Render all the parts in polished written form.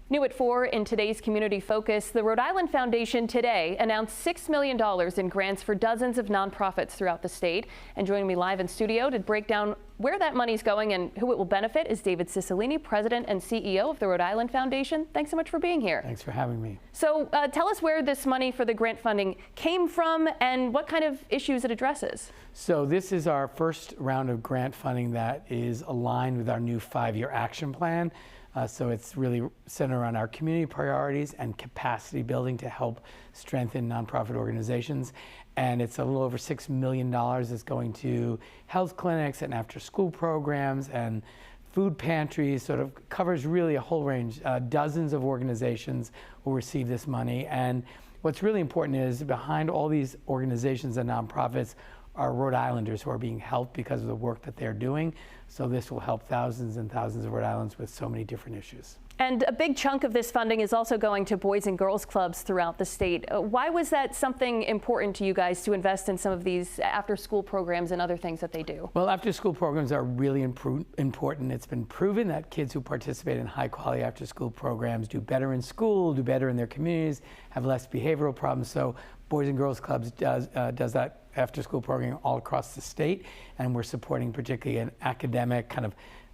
New at 4 in today's Community Focus, the Rhode Island Foundation today announced $6 million in grants for dozens of nonprofits throughout the state. And joining me live in studio to break down where that money's going and who it will benefit is David Cicilline, President and CEO of the Rhode Island Foundation. Thanks so much for being here. Thanks for having me. So tell us where this money for the grant funding came from and what kind of issues it addresses. So this is our first round of grant funding that is aligned with our new 5-year action plan. So it's really centered around our community priorities and capacity building to help strengthen nonprofit organizations. And it's a little over $6 million that's going to health clinics and after-school programs and food pantries. Sort of covers really a whole range. Dozens of organizations will receive this money. And what's really important is behind all these organizations and nonprofits are Rhode Islanders who are being helped because of the work that they're doing. So this will help thousands and thousands of Rhode Islanders with so many different issues. And a big chunk of this funding is also going to boys and girls clubs throughout the state. Why was that something important to you guys to invest in some of these after-school programs and other things that they do? Well, after-school programs are really important. It's been proven that kids who participate in high-quality after-school programs do better in school, do better in their communities, have less behavioral problems. So Boys and Girls Clubs does that after-school program all across the state, and we're supporting particularly an academic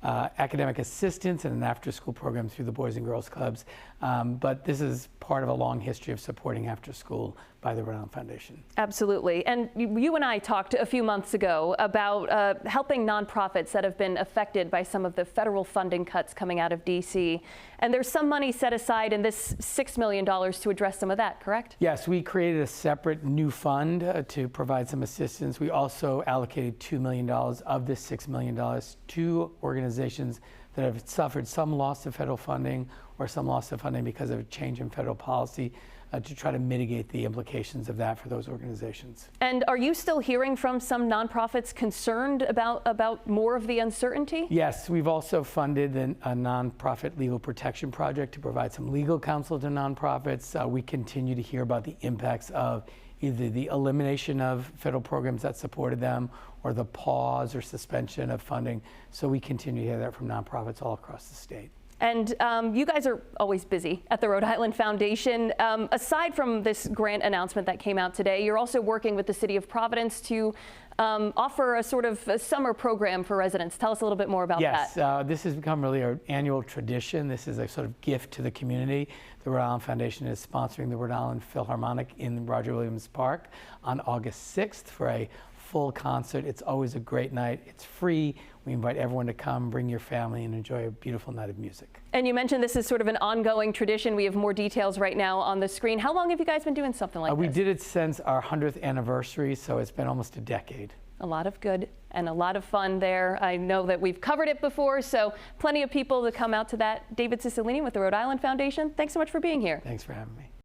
academic assistance and an after-school program through the Boys and Girls Clubs. But this is part of a long history of supporting after-school by the Rhode Island Foundation. Absolutely. And you and I talked a few months ago about helping nonprofits that have been affected by some of the federal funding cuts coming out of D.C. And there's some money set aside in this $6 million to address some of that, correct? Yes, we created a separate new fund to provide some assistance. We also allocated $2 million of this $6 million to organizations that have suffered some loss of federal funding or some loss of funding because of a change in federal policy to try to mitigate the implications of that for those organizations. And are you still hearing from some nonprofits concerned about more of the uncertainty? Yes, we've also funded a nonprofit legal protection project to provide some legal counsel to nonprofits. We continue to hear about the impacts of either the elimination of federal programs that supported them or the pause or suspension of funding. So we continue to hear that from nonprofits all across the state. And you guys are always busy at the Rhode Island Foundation. Aside from this grant announcement that came out today, you're also working with the City of Providence to offer a sort of a summer program for residents. Tell us a little bit more about that. Yes, this has become really our annual tradition. This is a sort of gift to the community. The Rhode Island Foundation is sponsoring the Rhode Island Philharmonic in Roger Williams Park on August 6th for a full concert. It's always a great night. It's free. We invite everyone to come, bring your family, and enjoy a beautiful night of music. And you mentioned this is sort of an ongoing tradition. We have more details right now on the screen. How long have you guys been doing something like this? We did it since our 100th anniversary, so it's been almost a decade. A lot of good and a lot of fun there. I know that we've covered it before, so plenty of people to come out to that. David Cicilline with the Rhode Island Foundation, thanks so much for being here. Thanks for having me.